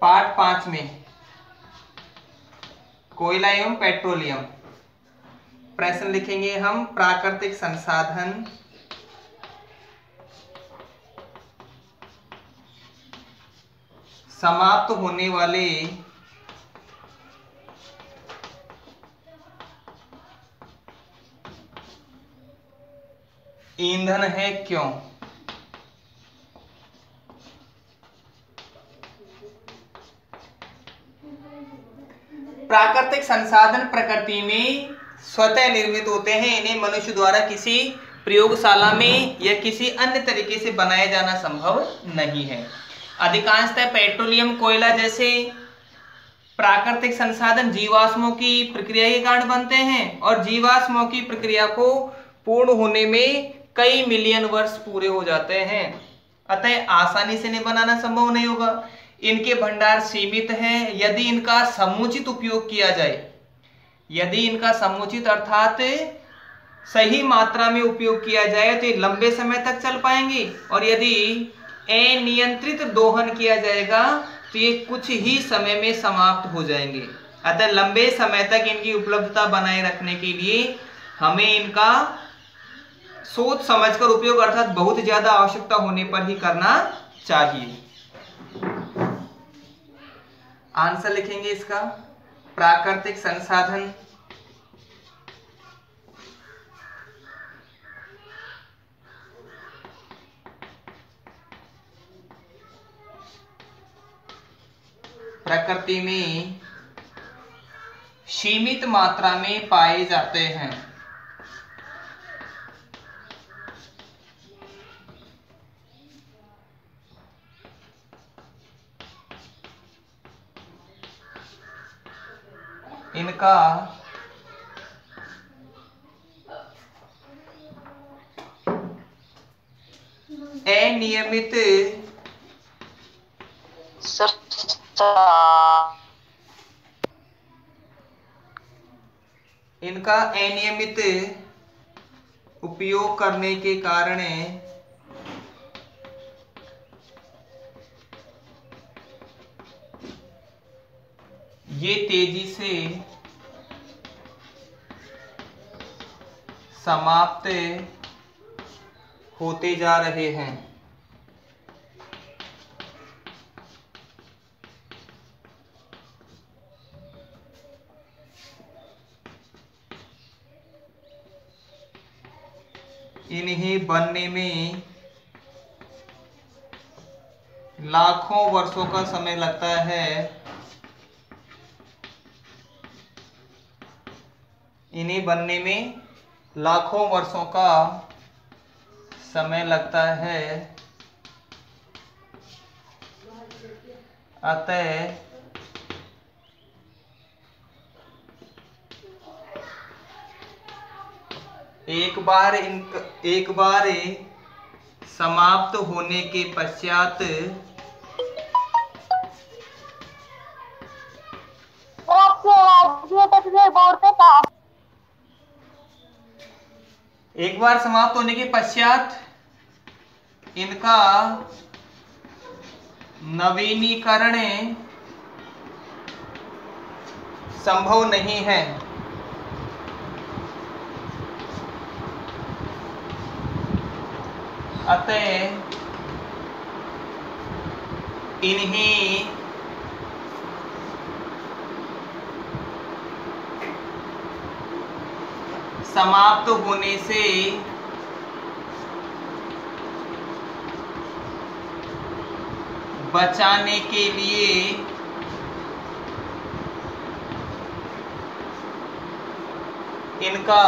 Part 5 में कोयला एवं पेट्रोलियम। प्रश्न लिखेंगे हम, प्राकृतिक संसाधन समाप्त होने वाले ईंधन है क्यों? प्राकृतिक संसाधन प्रकृति में स्वतः निर्मित होते हैं। इन्हें मनुष्य द्वारा किसी प्रयोगशाला में या किसी अन्य तरीके से बनाया जाना संभव नहीं है। अधिकांशतः पेट्रोलियम, कोयला जैसे प्राकृतिक संसाधन जीवाश्मों की प्रक्रिया के कारण बनते हैं और जीवाश्मों की प्रक्रिया को पूर्ण होने में कई मिलियन वर्ष पूरे हो जाते हैं। अतः आसानी से इन्हें बनाना संभव नहीं होगा। इनके भंडार सीमित हैं। यदि इनका समुचित उपयोग किया जाए, यदि इनका समुचित अर्थात सही मात्रा में उपयोग किया जाए तो ये लंबे समय तक चल पाएंगे, और यदि अनियंत्रित दोहन किया जाएगा तो ये कुछ ही समय में समाप्त हो जाएंगे। अतः लंबे समय तक इनकी उपलब्धता बनाए रखने के लिए हमें इनका सोच समझकर उपयोग अर्थात बहुत ज्यादा आवश्यकता होने पर ही करना चाहिए। आंसर लिखेंगे इसका, प्राकृतिक संसाधन प्रकृति में सीमित मात्रा में पाए जाते हैं। इनका अनियमित उपयोग करने के कारण ये तेजी से समाप्त होते जा रहे हैं। इन्हें बनने में लाखों वर्षों का समय लगता है। इन्हें बनने में लाखों वर्षों का समय लगता है। अतः एक बार समाप्त होने के पश्चात इनका नवीनीकरण संभव नहीं है। अतः इन्हें समाप्त होने से बचाने के लिए इनका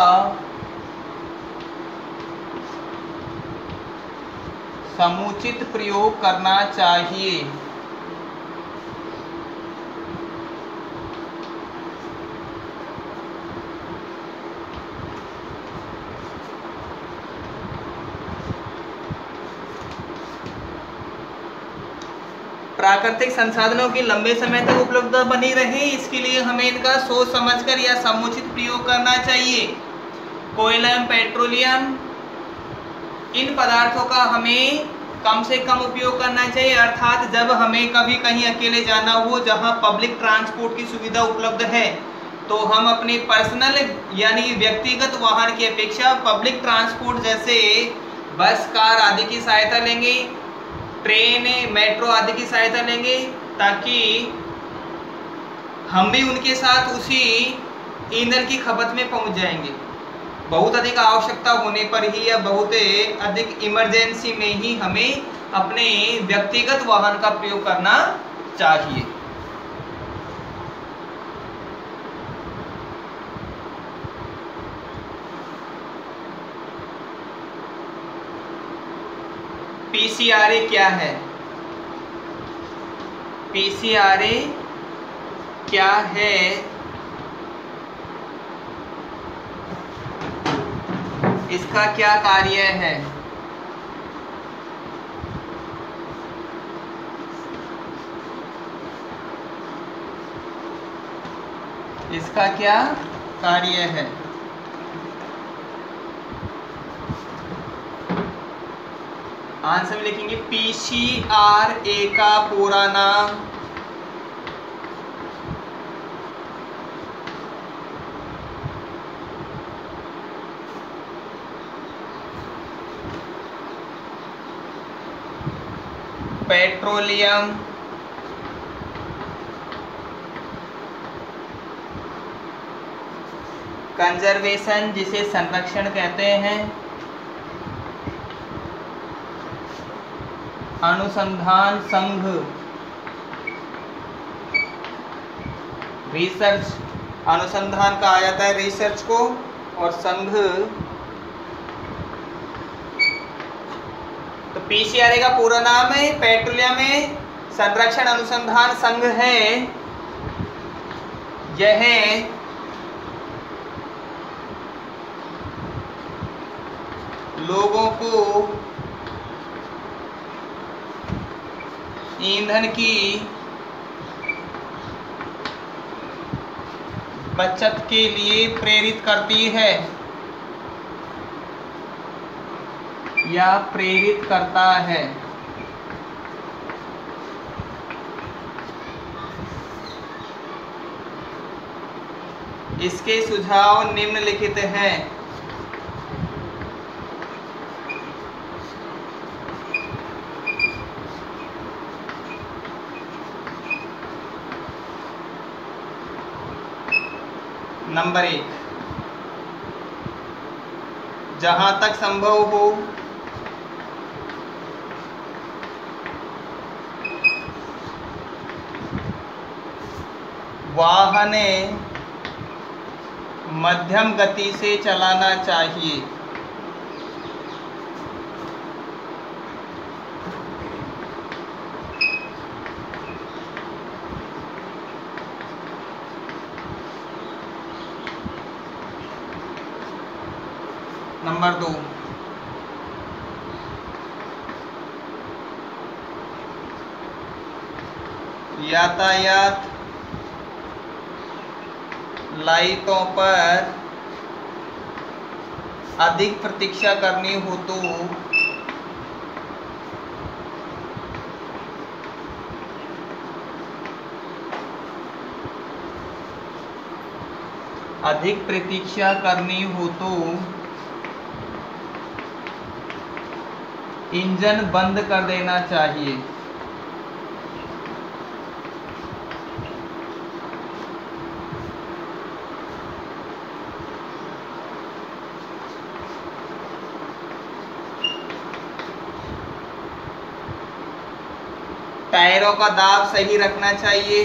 समुचित प्रयोग करना चाहिए। प्राकृतिक संसाधनों की लंबे समय तक उपलब्धता बनी रहे, इसके लिए हमें इनका सोच समझकर या समुचित प्रयोग करना चाहिए। कोयला एवं पेट्रोलियम, इन पदार्थों का हमें कम से कम उपयोग करना चाहिए, अर्थात जब हमें कभी कहीं अकेले जाना हो जहां पब्लिक ट्रांसपोर्ट की सुविधा उपलब्ध है तो हम अपने पर्सनल यानी व्यक्तिगत वाहन की अपेक्षा पब्लिक ट्रांसपोर्ट जैसे बस, कार आदि की सहायता लेंगे, ट्रेन, मेट्रो आदि की सहायता लेंगे, ताकि हम भी उनके साथ उसी ईंधन की खपत में पहुंच जाएंगे। बहुत अधिक आवश्यकता होने पर ही या बहुत अधिक इमरजेंसी में ही हमें अपने व्यक्तिगत वाहन का प्रयोग करना चाहिए। पीसीआरए क्या है? पीसीआरए क्या है? इसका क्या कार्य है? इसका क्या कार्य है? आंसर में लिखेंगे पीसीआरए का पूरा नाम पेट्रोलियम कंजर्वेशन, जिसे संरक्षण कहते हैं, अनुसंधान संघ, रिसर्च, अनुसंधान कहा जाता है रिसर्च को, और संघ, तो पीसीआरए का पूरा नाम है पेट्रोलियम में संरक्षण अनुसंधान संघ है। यह लोगों को ईंधन की बचत के लिए प्रेरित करती है या प्रेरित करता है। इसके सुझाव निम्नलिखित हैं। नंबर 1, जहां तक संभव हो वाहन मध्यम गति से चलाना चाहिए। नंबर 2, यातायात लाइटों पर अधिक प्रतीक्षा करनी हो तो इंजन बंद कर देना चाहिए। टायरों का दाब सही रखना चाहिए।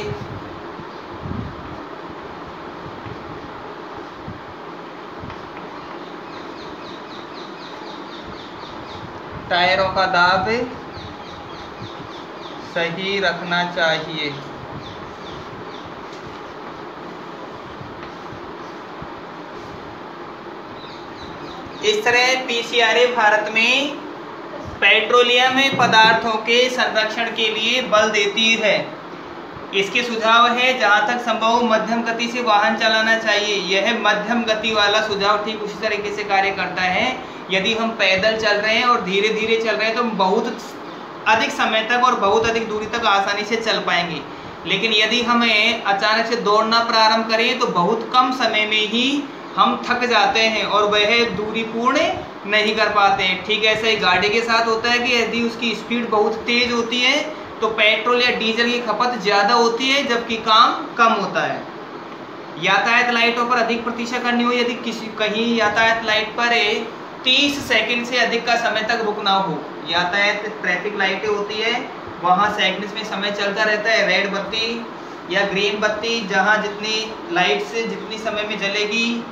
टायरों का दाब सही रखना चाहिए। इस तरह पीसीआरए भारत में पेट्रोलियम पदार्थों के संरक्षण के लिए बल देती है। इसके सुझाव है जहां तक संभव मध्यम गति से वाहन चलाना चाहिए। यह मध्यम गति वाला सुझाव ठीक उसी तरीके से कार्य करता है। यदि हम पैदल चल रहे हैं और धीरे धीरे चल रहे हैं तो बहुत अधिक समय तक और बहुत अधिक दूरी तक आसानी से चल पाएंगे। लेकिन यदि हमें अचानक से दौड़ना प्रारंभ करें तो बहुत कम समय में ही हम थक जाते हैं और वह दूरी पूर्ण नहीं कर पाते हैं। ठीक ऐसे ही गाड़ी के साथ होता है कि यदि उसकी स्पीड बहुत तेज होती है तो पेट्रोल या डीजल की खपत ज़्यादा होती है जबकि काम कम होता है। यातायात लाइटों पर अधिक प्रतीक्षा करनी हो, यदि कहीं यातायात लाइट पर 30 सेकंड से अधिक का समय तक रुकना हो, यातायात ट्रैफिक लाइटें होती है वहाँ सेकंड्स में समय चलता रहता है, रेड बत्ती या ग्रीन बत्ती जहाँ जितनी लाइट से जितनी समय में जलेगी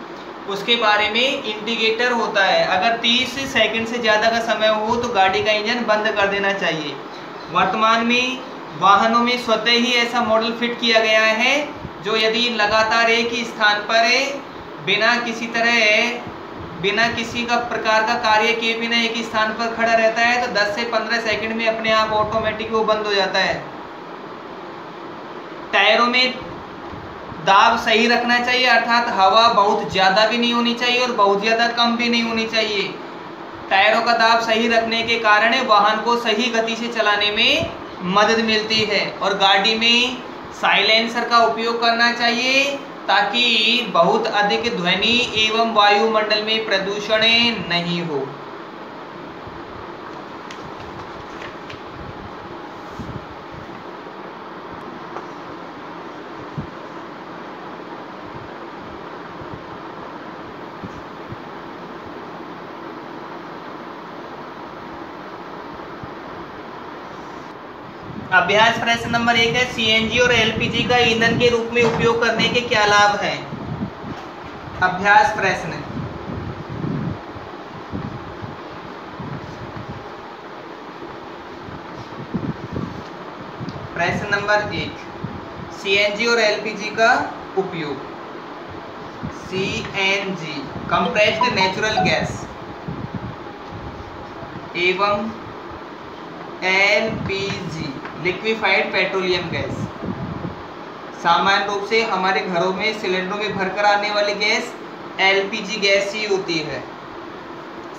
उसके बारे में इंडिकेटर होता है। अगर 30 सेकंड से ज़्यादा का समय हो तो गाड़ी का इंजन बंद कर देना चाहिए। वर्तमान में वाहनों में स्वतः ही ऐसा मॉडल फिट किया गया है जो यदि लगातार एक ही स्थान पर बिना किसी का प्रकार का कार्य किए बिना एक ही स्थान पर खड़ा रहता है तो 10 से 15 सेकंड में अपने आप ऑटोमेटिक वो बंद हो जाता है। टायरों में दाब सही रखना चाहिए, अर्थात हवा बहुत ज़्यादा भी नहीं होनी चाहिए और बहुत ज़्यादा कम भी नहीं होनी चाहिए। टायरों का दाब सही रखने के कारण वाहन को सही गति से चलाने में मदद मिलती है। और गाड़ी में साइलेंसर का उपयोग करना चाहिए ताकि बहुत अधिक ध्वनि एवं वायुमंडल में प्रदूषण नहीं हो। अभ्यास प्रश्न नंबर 1 है सीएनजी और एलपीजी का ईंधन के रूप में उपयोग करने के क्या लाभ हैं। अभ्यास प्रश्न नंबर 1, सीएनजी और एलपीजी का उपयोग। सीएनजी कंप्रेस्ड नेचुरल गैस एवं एलपीजी लिक्विफाइड पेट्रोलियम गैस। सामान्य रूप से हमारे घरों में सिलेंडरों में भरकर आने वाली गैस एलपीजी गैस ही होती है।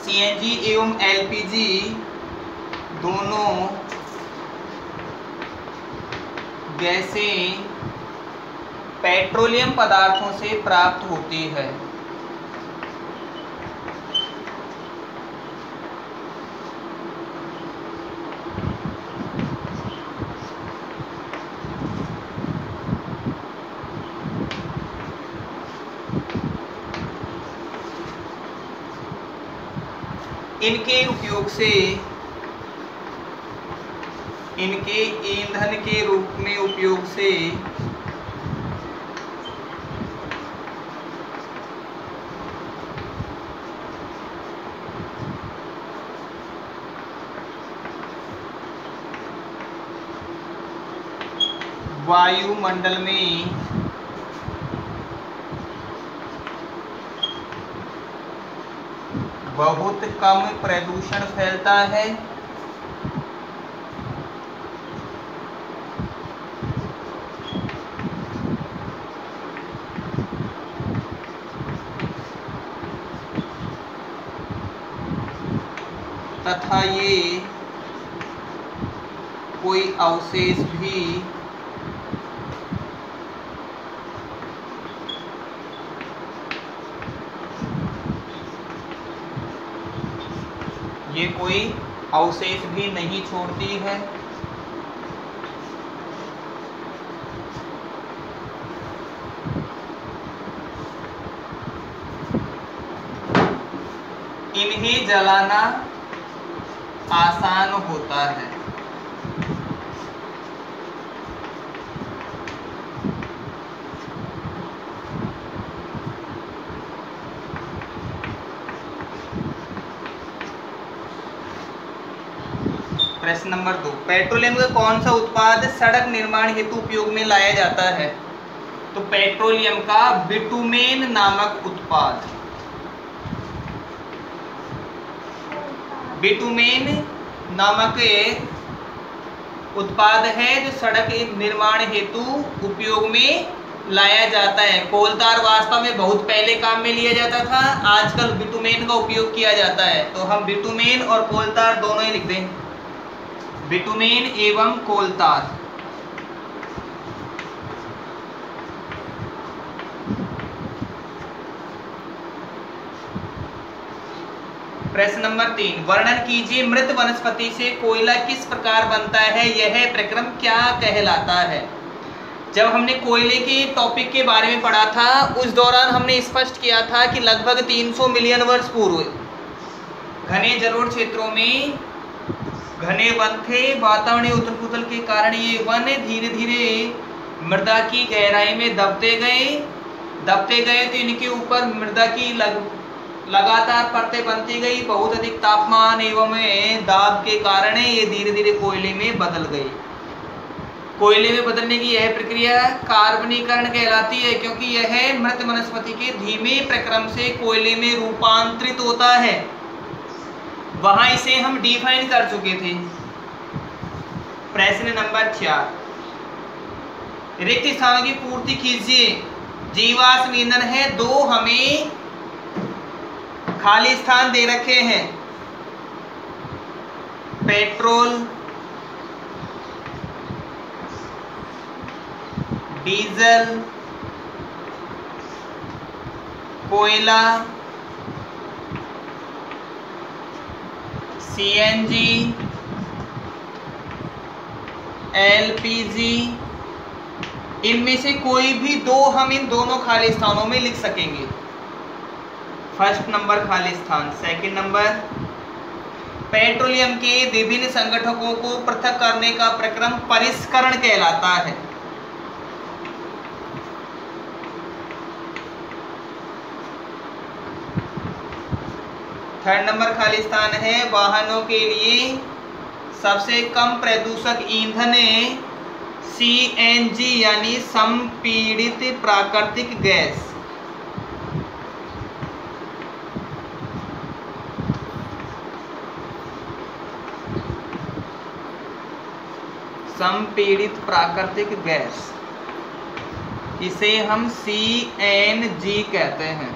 सीएनजी एवं एलपीजी दोनों गैसें पेट्रोलियम पदार्थों से प्राप्त होती है। इनके ईंधन के रूप में उपयोग से वायुमंडल में बहुत कम प्रदूषण फैलता है तथा ये कोई अवशेष भी नहीं छोड़ती है। इन्हें जलाना आसान होता है। प्रश्न नंबर 2, पेट्रोलियम का कौन सा उत्पाद सड़क निर्माण हेतु उपयोग में लाया जाता है। तो पेट्रोलियम का बिटुमेन नामक उत्पाद, बिटुमेन नामक उत्पाद है जो सड़क निर्माण हेतु उपयोग में लाया जाता है। कोलतार वास्तव में बहुत पहले काम में लिया जाता था, आजकल बिटुमेन का उपयोग किया जाता है। तो हम बिटुमेन और कोलतार दोनों ही लिख दें। बिटुमेन एवं कोलतार। प्रश्न नंबर 3, वर्णन कीजिए मृत वनस्पति से कोयला किस प्रकार बनता है, यह प्रक्रम क्या कहलाता है। जब हमने कोयले के टॉपिक के बारे में पढ़ा था उस दौरान हमने स्पष्ट किया था कि लगभग 300 मिलियन वर्ष पूर्व घने जलोढ़ क्षेत्रों में घने वन थे। वातावरणीय उथल पुथल के कारण ये वन धीरे धीरे मृदा की गहराई में दबते गए तो इनके ऊपर मृदा की लगातार परतें बनती गई। बहुत अधिक तापमान एवं दाब के कारण ये धीरे धीरे कोयले में बदल गई। कोयले में बदलने की यह प्रक्रिया कार्बनीकरण कहलाती है, क्योंकि यह मृत वनस्पति के धीमे प्रक्रम से कोयले में रूपांतरित होता है। वहां इसे हम डिफाइन कर चुके थे। प्रश्न नंबर 4, रिक्त स्थानों की पूर्ति कीजिए। जीवाश्म ईंधन है, 2 हमें खाली स्थान दे रखे हैं। पेट्रोल, डीजल, कोयला, सीएनजी, एलपीजी, इनमें से कोई भी 2 हम इन दोनों खाली स्थानों में लिख सकेंगे। फर्स्ट नंबर खाली स्थान। सेकंड नंबर, पेट्रोलियम के विभिन्न संगठकों को पृथक करने का प्रक्रम परिष्करण कहलाता है। थर्ड नंबर खाली स्थान है, वाहनों के लिए सबसे कम प्रदूषक ईंधन सीएनजी यानी संपीड़ित प्राकृतिक गैस। संपीड़ित प्राकृतिक गैस, इसे हम सीएनजी कहते हैं।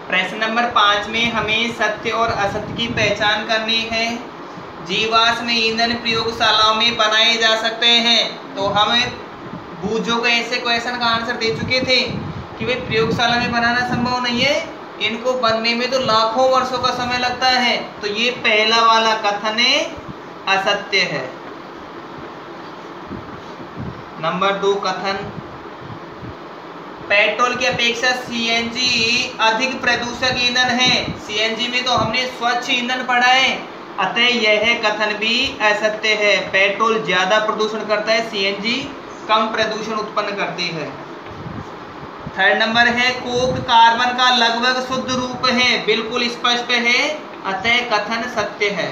प्रश्न नंबर 5 में हमें सत्य और असत्य की पहचान करनी है। जीवाश्म ईंधन प्रयोगशालाओं में बनाए जा सकते हैं, तो हम बूझो को ऐसे क्वेश्चन का आंसर दे चुके थे कि भाई प्रयोगशाला में बनाना संभव नहीं है, इनको बनने में तो लाखों वर्षों का समय लगता है। तो ये पहला वाला कथन असत्य है। नंबर 2 कथन, पेट्रोल की अपेक्षा सीएनजी अधिक प्रदूषक ईंधन है। सीएनजी में तो हमने स्वच्छ ईंधन पढ़ा है, अतः यह कथन भी असत्य है। पेट्रोल ज्यादा प्रदूषण करता है, सीएनजी कम प्रदूषण उत्पन्न करती है। थर्ड नंबर है, कोक कार्बन का लगभग शुद्ध रूप है, बिल्कुल स्पष्ट है, अतः कथन सत्य है।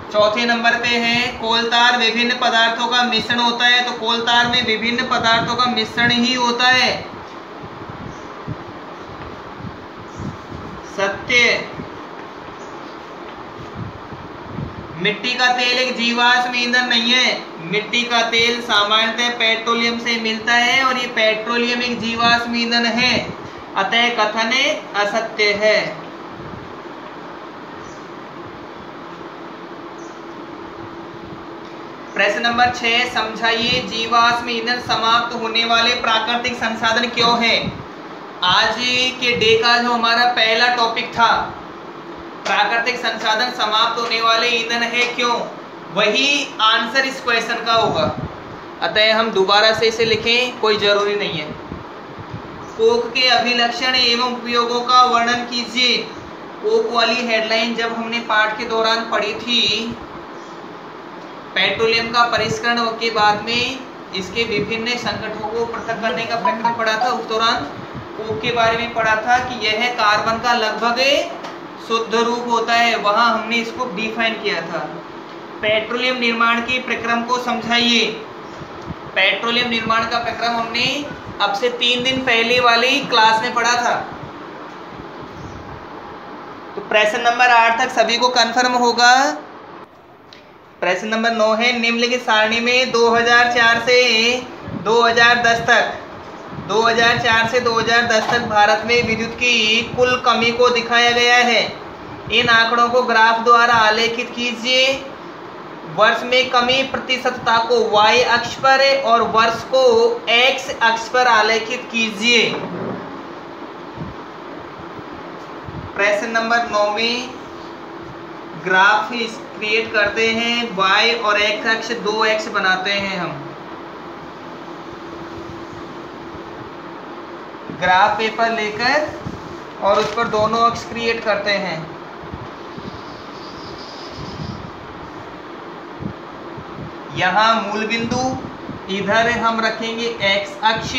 चौथे नंबर पे है, कोलतार विभिन्न पदार्थों का मिश्रण होता है, तो कोलतार में विभिन्न पदार्थों का मिश्रण ही होता है, सत्य। मिट्टी का तेल एक जीवाश्म ईंधन नहीं है। मिट्टी का तेल सामान्यतः पेट्रोलियम से मिलता है और ये पेट्रोलियम एक जीवाश्म ईंधन है, अतः कथन असत्य है। प्रश्न नंबर 6, समझाइए जीवाश्म ईंधन समाप्त होने वाले प्राकृतिक संसाधन क्यों है। आज के डे का जो हमारा पहला टॉपिक था, प्राकृतिक संसाधन समाप्त होने वाले ईंधन है क्यों, वही आंसर इस क्वेश्चन का होगा, अतः हम दोबारा से इसे लिखें, कोई जरूरी नहीं है। कोक के अभिलक्षण एवं उपयोगों का वर्णन कीजिए। कोक वाली हेडलाइन जब हमने पाठ के दौरान पढ़ी थी, पेट्रोलियम का परिष्करण के बाद में इसके विभिन्न संगठनों को पृथक करने का प्रक्रम पढ़ा था, उस दौरान कोक के बारे में पढ़ा था कि यह कार्बन का लगभग शुद्ध रूप होता है, वहां हमने इसको डिफाइन किया था। पेट्रोलियम निर्माण के प्रक्रम को समझाइए। पेट्रोलियम निर्माण का प्रक्रम हमने अब से 3 दिन पहले वाली क्लास में पढ़ा था। तो प्रश्न नंबर 8 तक सभी को कंफर्म होगा। प्रश्न नंबर 9 है, निम्नलिखित सारणी में 2004 से 2010 तक 2004 से 2010 तक भारत में विद्युत की कुल कमी को दिखाया गया है। इन आंकड़ों को ग्राफ द्वारा आलेखित कीजिए। वर्ष में कमी प्रतिशतता को y अक्ष पर और वर्ष को x अक्ष पर आलेखित कीजिए। प्रश्न नंबर 9 में ग्राफ क्रिएट करते हैं। y और x अक्ष 2x बनाते हैं हम। ग्राफ पेपर लेकर और उस पर दोनों अक्ष क्रिएट करते हैं। यहाँ मूल बिंदु, इधर हम रखेंगे x अक्ष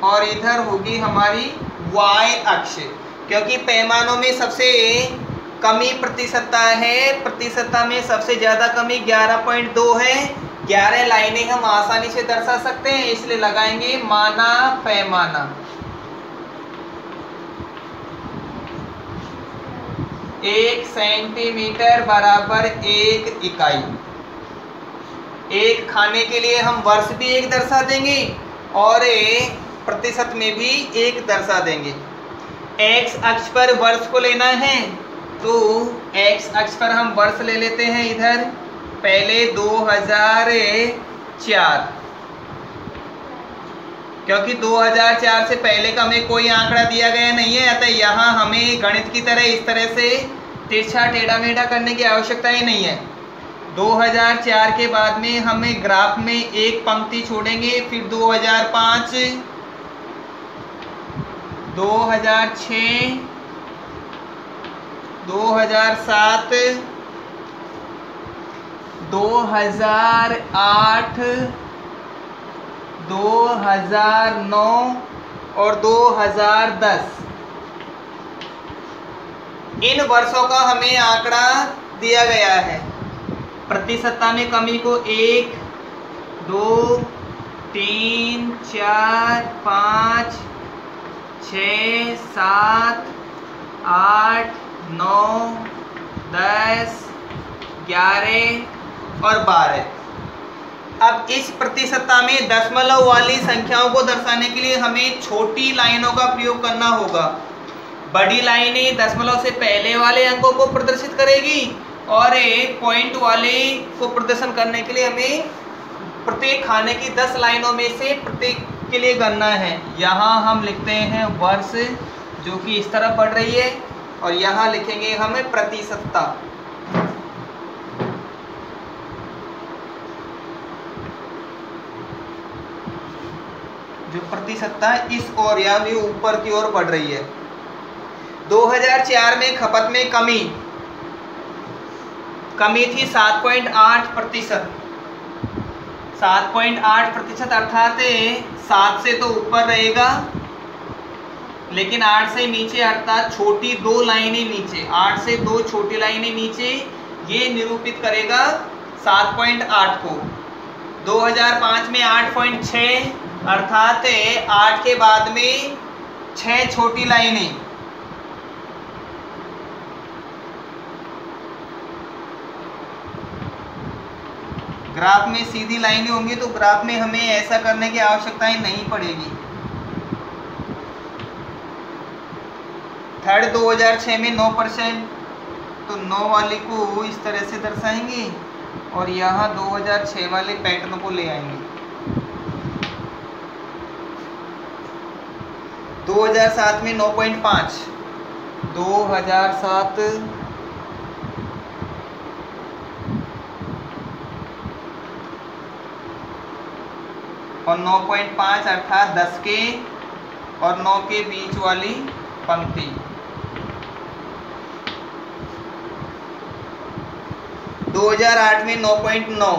और इधर होगी हमारी y अक्ष। क्योंकि पैमानों में सबसे कमी प्रतिशतता है, प्रतिशतता में सबसे ज़्यादा कमी 11.2 है। 11 लाइनें हम आसानी से दर्शा सकते हैं, इसलिए लगाएंगे माना पैमाना। 1 सेंटीमीटर बराबर 1 इकाई। एक खाने के लिए हम वर्ष भी 1 दर्शा देंगे और प्रतिशत में भी 1 दर्शा देंगे। x अक्ष पर वर्ष को लेना है तो x अक्ष पर हम वर्ष ले लेते हैं। इधर पहले 2004, क्योंकि 2004 से पहले का हमें कोई आंकड़ा दिया गया नहीं है, अतः यहाँ हमें गणित की तरह इस तरह से तिरछा टेढ़ा मेढ़ा करने की आवश्यकता ही नहीं है। 2004 के बाद में हमें ग्राफ में एक पंक्ति छोड़ेंगे, फिर 2005, 2006, 2007, 2008, 2009 और 2010। इन वर्षों का हमें आंकड़ा दिया गया है। प्रतिशतता में कमी को 1, 2, 3, 4, 5, 6, 7, 8, 9, 10, 11 और 12। अब इस प्रतिशतता में दशमलव वाली संख्याओं को दर्शाने के लिए हमें छोटी लाइनों का प्रयोग करना होगा। बड़ी लाइनें दशमलव से पहले वाले अंकों को प्रदर्शित करेगी और पॉइंट वाले को प्रदर्शन करने के लिए हमें प्रत्येक खाने की 10 लाइनों में से प्रत्येक के लिए गणना है। यहाँ हम लिखते हैं वर्ष, जो कि इस तरह बढ़ रही है, और यहाँ लिखेंगे हमें प्रतिशतता। जो प्रतिशतता इस ओर यानी ऊपर की ओर बढ़ रही है। 2004 में खपत में कमी थी 7.8%। 7.8% अर्थात 7 से तो ऊपर रहेगा, लेकिन 8 से नीचे अर्थात छोटी 2 लाइनें नीचे, 8 से 2 छोटी लाइनें नीचे, ये निरूपित करेगा 7.8 को। 2005 में 8.6 अर्थात 8 के बाद में 6 छोटी लाइनें। ग्राफ में सीधी लाइनें होंगी तो ग्राफ में हमें ऐसा करने की आवश्यकता ही नहीं पड़ेगी। थर्ड 2006 में 9%, तो 9 वाली को इस तरह से दर्शाएंगे और यहाँ 2006 वाले पैटर्न को ले आएंगे। 2007 में 9.5, 2007 और 9.5 अर्थात 10 के और 9 के बीच वाली पंक्ति। दो 2008 में 9.9,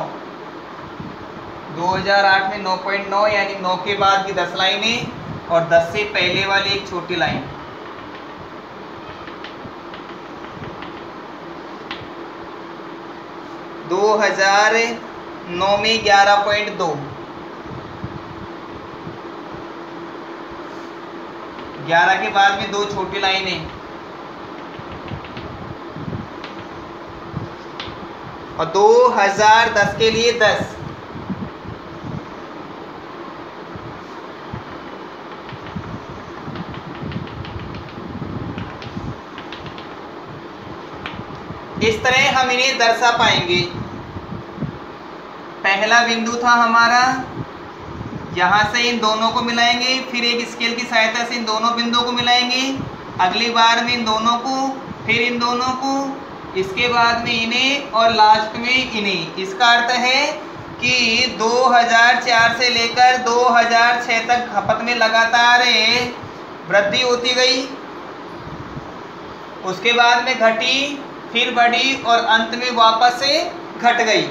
2008 में 9.9 यानी 9 के बाद की 10 लाइनें और 10 से पहले वाली एक छोटी लाइन। दो 2009 में 11.2, 11 के बाद में 2 छोटी लाइनें और 2010 के लिए 10। तरह हम इन्हें दर्शा पाएंगे। पहला बिंदु था हमारा, यहाँ से इन दोनों को मिलाएंगे, फिर एक स्केल की सहायता से इन दोनों बिंदुओं को मिलाएंगे, अगली बार में इन दोनों को, फिर इन दोनों को, इसके बाद में इन्हें और लास्ट में इन्हें। इसका अर्थ है कि 2004 से लेकर 2006 तक खपत में लगातार वृद्धि होती गई, उसके बाद में घटी, फिर बढ़ी और अंत में वापस से घट गई।